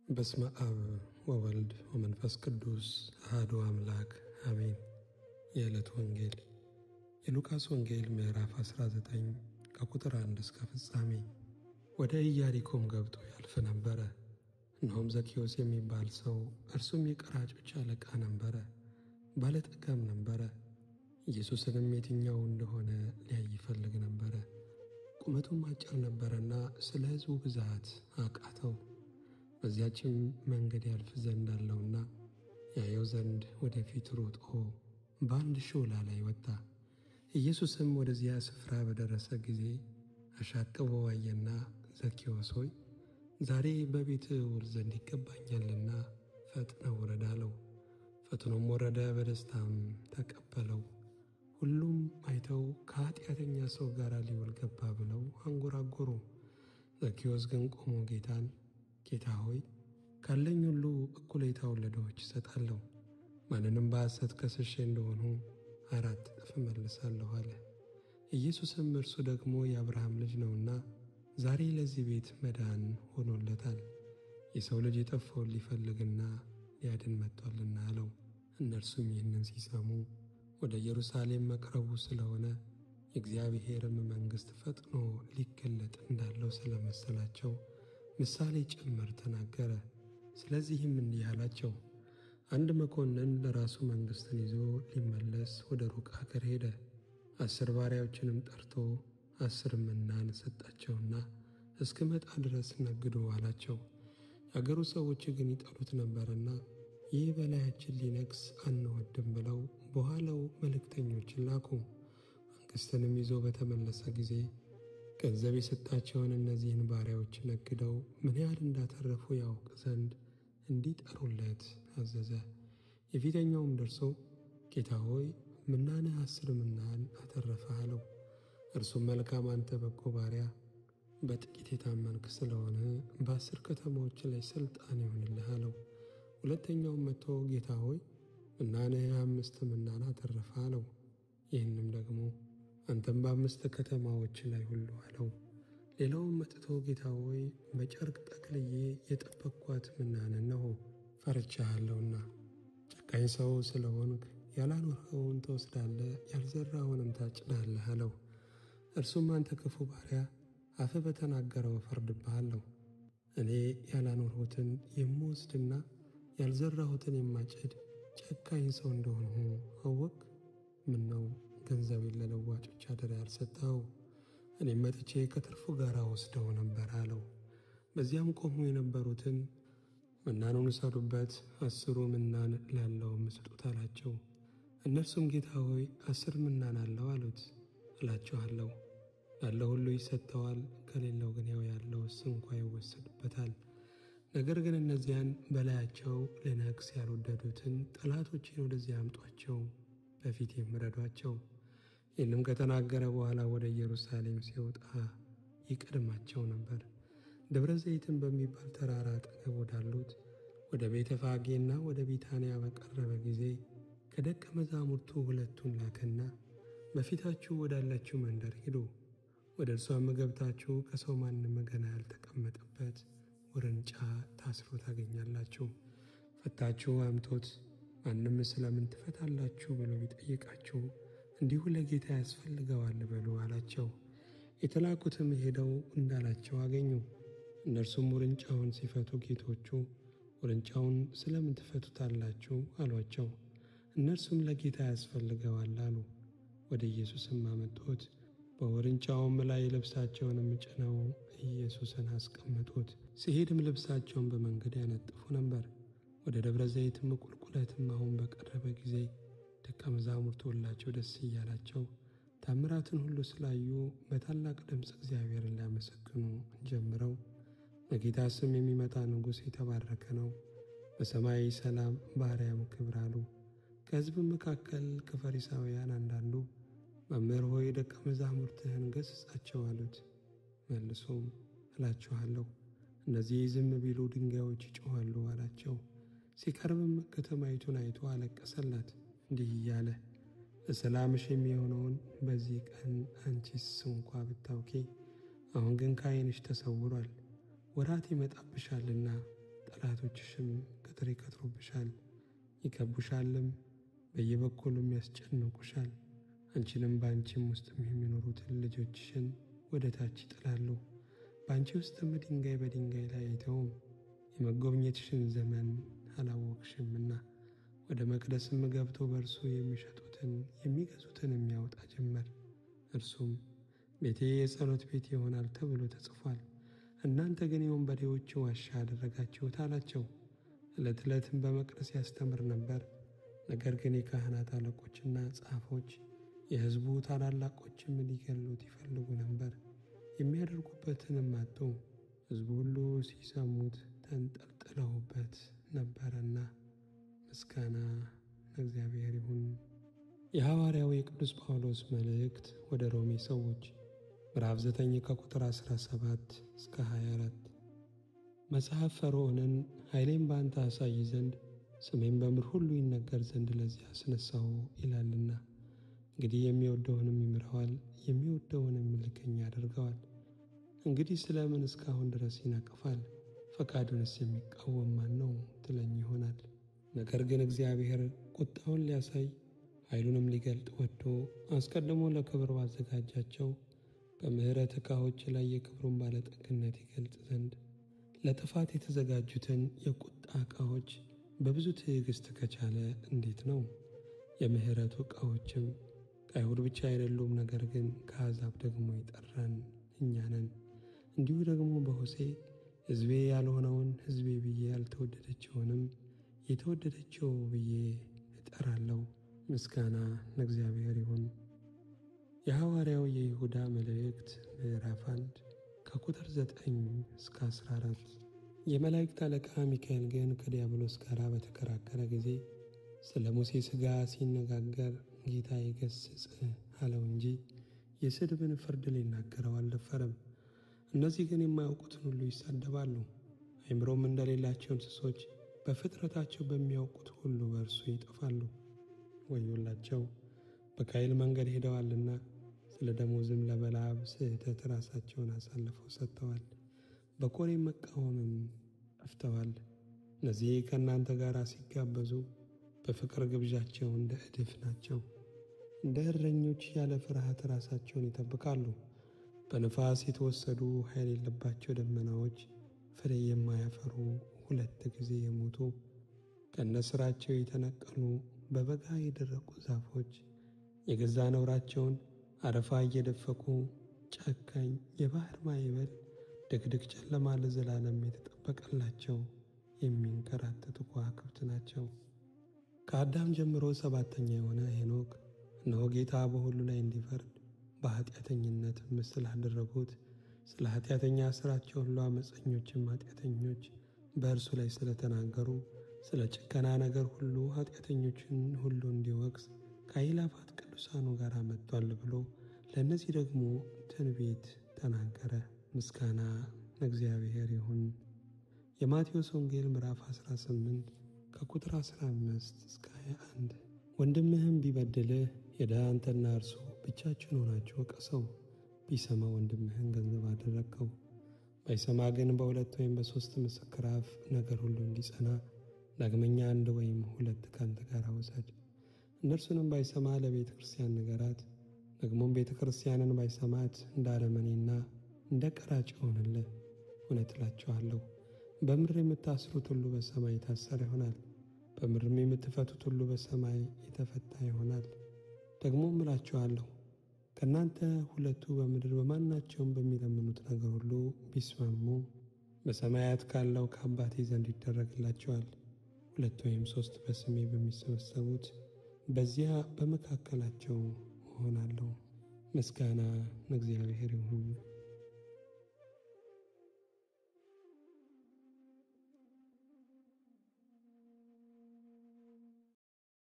በስመ አብ ወወልድ ወመንፈስ ቅዱስ አሐዱ አምላክ አሜን። የዕለት ወንጌል የሉቃስ ወንጌል ምዕራፍ 19 ከቁጥር 1 እስከ ፍጻሜ። ወደ ኢያሪኮም ገብቶ ያልፍ ነበረ። እነሆም ዘኬዎስ የሚባል ሰው እርሱም የቀራጮች አለቃ ነበረ፣ ባለጠጋም ነበረ። ኢየሱስንም የትኛው እንደሆነ ሊያይ ይፈልግ ነበረ። ቁመቱም አጭር ነበረና ስለ ሕዝቡ ብዛት አቃተው። በዚያችም መንገድ ያልፍ ዘንድ አለውና ያየው ዘንድ ወደፊት ሮጦ በአንድ ሾላ ላይ ወጣ። ኢየሱስም ወደዚያ ስፍራ በደረሰ ጊዜ አሻቅቦ አየና፣ ዘኬዎስ ሆይ ዛሬ በቤትህ እውል ዘንድ ይገባኛልና ፈጥነህ ውረድ አለው። ፈጥኖም ወረደ፣ በደስታም ተቀበለው። ሁሉም አይተው ከኃጢአተኛ ሰው ጋር ሊውል ገባ ብለው አንጎራጎሩ። ዘኬዎስ ግን ቆሞ ጌታን፣ ጌታ ሆይ ካለኝ ሁሉ እኩሌታውን ለድሆች እሰጣለሁ፣ ማንንም በሐሰት ከስሼ እንደሆኑ 4 እጥፍ እመልሳለሁ አለ። ኢየሱስም እርሱ ደግሞ የአብርሃም ልጅ ነውና ዛሬ ለዚህ ቤት መዳን ሆኖለታል፣ የሰው ልጅ የጠፋውን ሊፈልግና ሊያድን መጥቷልና አለው። እነርሱም ይህንን ሲሰሙ ወደ ኢየሩሳሌም መቅረቡ ስለሆነ የእግዚአብሔርም መንግሥት ፈጥኖ ሊገለጥ እንዳለው ስለመሰላቸው ምሳሌ ጭምር ተናገረ። ስለዚህም እንዲህ አላቸው፣ አንድ መኮንን ለራሱ መንግሥትን ይዞ ሊመለስ ወደ ሩቅ አገር ሄደ። 10 ባሪያዎችንም ጠርቶ 10 መናን ሰጣቸውና እስክመጣ ድረስ ነግዱ አላቸው። የአገሩ ሰዎች ግን ይጠሉት ነበርና ይህ በላያችን ሊነግሥ አንወድም ብለው በኋላው መልእክተኞችን ላኩ። መንግሥትንም ይዞ በተመለሰ ጊዜ ገንዘብ የሰጣቸውን እነዚህን ባሪያዎች ነግደው ምን ያህል እንዳተረፉ ያውቅ ዘንድ እንዲጠሩለት አዘዘ። የፊተኛውም ደርሶ ጌታ ሆይ ምናንህ 10 ምናን አተረፈህ አለው። እርሱም መልካም አንተ በጎ ባሪያ፣ በጥቂት የታመንክ ስለሆነ በ10 ከተማዎች ላይ ሥልጣን ይሆንልህ አለው። ሁለተኛውም መጥቶ ጌታ ሆይ ምናንህ 5 ምናን አተረፈህ አለው። ይህንም ደግሞ አንተም በ5 ከተማዎች ላይ ሁሉ አለው። ሌላውም መጥቶ ጌታ ሆይ በጨርቅ ጠቅልዬ የጠበቅኳት ምናን እነሆ፣ ፈርቻለሁና ጨካኝ ሰው ስለሆንክ ያላኖርኸውን ትወስዳለህ፣ ያልዘራኸውንም ታጭዳለህ አለው። እርሱም አንተ ክፉ ባሪያ፣ አፍህ በተናገረው እፈርድብሃለሁ። እኔ ያላኖርሁትን የምወስድና ያልዘራሁትን የማጭድ ጨካኝ ሰው እንደሆንሁ አወቅ። ምነው ገንዘቤን ለለዋጮች አደራ ያልሰጠኸው? እኔም መጥቼ ከትርፉ ጋር ወስደው ነበር አለው። በዚያም ቆሙ የነበሩትን ምናኑን ውሰዱበት፣ 10 ምናን ላለውም ስጡት አላቸው። እነርሱም ጌታ ሆይ 10 ምናን አለው አሉት። እላችኋለሁ ላለው ሁሉ ይሰጠዋል፣ ከሌለው ግን ያው ያለውስ እንኳ ይወሰድበታል። ነገር ግን እነዚያን በላያቸው ልነግሥ ያልወደዱትን ጠላቶቼን ወደዚያ አምጧቸው፣ በፊቴም ረዷቸው። ይህንም ከተናገረ በኋላ ወደ ኢየሩሳሌም ሲወጣ ይቀድማቸው ነበር። ደብረ ዘይትን በሚባል ተራራ አጠገብ ወዳሉት ወደ ቤተ ፋጌና ወደ ቢታንያ በቀረበ ጊዜ ከደቀ መዛሙርቱ 2ቱን ላከና በፊታችሁ ወዳለችው መንደር ሂዱ፣ ወደ እርሷም ገብታችሁ ከሰው ማንም ገና ያልተቀመጠበት ውርንጫ ታስሮ ታገኛላችሁ፣ ፈታችሁ አምጡት። ማንም ስለምን ትፈታላችሁ ብሎ ቢጠይቃችሁ እንዲሁ ለጌታ ያስፈልገዋል በሉ አላቸው። የተላኩትም ሄደው እንዳላቸው አገኙ። እነርሱም ውርንጫውን ሲፈቱ ጌቶቹ ውርንጫውን ስለምን ትፈቱታላችሁ አሏቸው። እነርሱም ለጌታ ያስፈልገዋል አሉ። ወደ ኢየሱስም አመጡት። በውርንጫውም ላይ ልብሳቸውንም ጭነው ኢየሱስን አስቀመጡት። ሲሄድም ልብሳቸውን በመንገድ ያነጥፉ ነበር። ወደ ደብረ ዘይትም ቁልቁለትም አሁን በቀረበ ጊዜ ደቀ መዛሙርቱ ሁላቸው ደስ እያላቸው ታምራትን ሁሉ ስላዩ በታላቅ ድምፅ እግዚአብሔርን ሊያመሰግኑ ጀምረው በጌታ ስም የሚመጣ ንጉሥ የተባረከ ነው፣ በሰማይ ሰላም በአርያም ክብር አሉ። ከሕዝብም መካከል ከፈሪሳውያን አንዳንዱ መምህር ሆይ ደቀ መዛሙርትህን ገሥጻቸው አሉት። መልሶም እላችኋለሁ እነዚህ ዝም ቢሉ ድንጋዮች ይጮኻሉ አላቸው። ሲቀርብም ከተማይቱን አይቶ አለቀሰላት እንዲህ እያለ ለሰላምሽ የሚሆነውን በዚህ ቀን አንቺስ እንኳ ብታውቂ፣ አሁን ግን ከዓይንሽ ተሰውሯል። ወራት ይመጣብሻልና ጠላቶችሽም ቅጥር ይቀጥሩብሻል፣ ይከቡሻልም፣ በየበኩሉም ያስጨንቁሻል። አንቺንም በአንቺም ውስጥም የሚኖሩትን ልጆችሽን ወደ ታች ይጥላሉ። በአንቺ ውስጥም ድንጋይ በድንጋይ ላይ አይተውም። የመጎብኘትሽን ዘመን አላወቅሽምና። ወደ መቅደስም ገብቶ በእርሱ የሚሸጡትን የሚገዙትን የሚያወጣ ጀመር። እርሱም ቤቴ የጸሎት ቤት ይሆናል ተብሎ ተጽፏል፣ እናንተ ግን የወንበዴዎች ዋሻ አደረጋችሁት አላቸው። ዕለት ዕለትም በመቅደስ ያስተምር ነበር። ነገር ግን የካህናት አለቆችና ጻፎች የሕዝቡ ታላላቆችም ሊገሉት ይፈልጉ ነበር፣ የሚያደርጉበትንም አጡ። ሕዝቡ ሁሉ ሲሰሙት ተንጠልጥለውበት ነበረና። ምስጋና ለእግዚአብሔር ይሁን። የሐዋርያው የቅዱስ ጳውሎስ መልእክት ወደ ሮሜ ሰዎች ምዕራፍ 9 ከቁጥር 17 እስከ 24። መጽሐፍ ፈርዖንን ኃይሌን በአንተ አሳይ ዘንድ ስሜን በምድር ሁሉ ይነገር ዘንድ ለዚህ አስነሳሁ ይላልና። እንግዲህ የሚወደውንም ይምረዋል፣ የሚወደውንም ልከኛ ያደርገዋል። እንግዲህ ስለምን እስካሁን ድረስ ይነቅፋል? ፈቃዱንስ የሚቃወም ማን ነው ትለኝ ይሆናል። ነገር ግን እግዚአብሔር ቁጣውን ሊያሳይ ኃይሉንም ሊገልጥ ወዶ አስቀድሞ ለክብር ባዘጋጃቸው በምሕረት ዕቃዎች ላይ የክብሩን ባለጠግነት ይገልጥ ዘንድ ለጥፋት የተዘጋጁትን የቁጣ ዕቃዎች በብዙ ትዕግሥት ከቻለ እንዴት ነው? የምሕረቱ ዕቃዎችም ከአይሁድ ብቻ አይደሉም፣ ነገር ግን ከአሕዛብ ደግሞ የጠራን እኛ ነን። እንዲሁ ደግሞ በሆሴዕ ሕዝቤ ያልሆነውን ሕዝቤ ብዬ ያልተወደደችውንም የተወደደችው ብዬ እጠራለሁ። ምስጋና ለእግዚአብሔር ይሁን። የሐዋርያው የይሁዳ መልእክት ምዕራፍ 1 ከቁጥር 9 እስከ 14። የመላእክት አለቃ ሚካኤል ግን ከዲያብሎስ ጋር በተከራከረ ጊዜ ስለ ሙሴ ሥጋ ሲነጋገር ጌታ ይገሥጽ አለው እንጂ የስድብን ፍርድ ሊናገረው አልደፈረም። እነዚህ ግን የማያውቁትን ሁሉ ይሳደባሉ፣ አእምሮም እንደሌላቸው እንስሶች በፍጥረታቸው በሚያውቁት ሁሉ በእርሱ ይጠፋሉ። ወዮላቸው! በቃየል መንገድ ሄደዋልና፣ ስለ ደመወዝም ለበለዓም ስሕተት ራሳቸውን አሳልፈው ሰጥተዋል፣ በቆሬም መቃወምም ጠፍተዋል። እነዚህ ከእናንተ ጋር ሲጋበዙ በፍቅር ግብዣቸው እንደ እድፍ ናቸው። እንደ እረኞች ያለ ፍርሃት ራሳቸውን ይጠብቃሉ። በንፋስ የተወሰዱ ኃይል የለባቸው ደመናዎች፣ ፍሬ የማያፈሩ 2 ጊዜ የሞቱ ከነሥራቸው የተነቀሉ በበጋ የደረቁ ዛፎች፣ የገዛ ነውራቸውን አረፋ እየደፈቁ ጨካኝ የባሕር ማዕበል፣ ድቅድቅ ጨለማ ለዘላለም የተጠበቀላቸው የሚንከራተቱ ከዋክብት ናቸው። ከአዳም ጀምሮ 7ተኛ የሆነ ሄኖክ እነሆ ጌታ በሁሉ ላይ እንዲፈርድ በኃጢአተኝነት ምስል አደረጉት። ስለ ኃጢአተኛ ሥራቸው ሁሉ ዓመፀኞችም ኃጢአተኞች በእርሱ ላይ ስለተናገሩ ስለ ጭከና ነገር ሁሉ ኃጢአተኞችን ሁሉ እንዲወቅስ ከአእላፋት ቅዱሳኑ ጋር መጥቷል ብሎ ለእነዚህ ደግሞ ትንቢት ተናገረ። ምስጋና ለእግዚአብሔር ይሁን። የማቴዎስ ወንጌል ምዕራፍ 18 ከቁጥር 15 እስከ 21። ወንድምህም ቢበድልህ ሄደህ አንተና እርሱ ብቻችሁን ሆናችሁ ወቀሰው። ቢሰማ ወንድምህን ገንዘብ አደረግከው፣ ባይሰማ ግን በ2 ወይም በ3 ምስክር አፍ ነገር ሁሉ እንዲጸና ዳግመኛ 1 ወይም 2 ካንተ ጋር ውሰድ። እነርሱንም ባይሰማ ለቤተ ክርስቲያን ንገራት። ደግሞም ቤተ ክርስቲያንን ባይሰማት እንደ አረመኔና እንደ ቀራጭ ይሆንልህ። እውነት እላችኋለሁ በምድር የምታስሩት ሁሉ በሰማይ የታሰረ ይሆናል፣ በምድርም የምትፈቱት ሁሉ በሰማይ የተፈታ ይሆናል። ደግሞም እላችኋለሁ ከእናንተ 2 በምድር በማናቸውም በሚለምኑት ነገር ሁሉ ቢስማሙ በሰማያት ካለው ከአባቴ ዘንድ ይደረግላቸዋል። 2 ወይም 3 በስሜ በሚሰበሰቡት በዚያ በመካከላቸው እሆናለሁ። ምስጋና ለእግዚአብሔር ይሁን።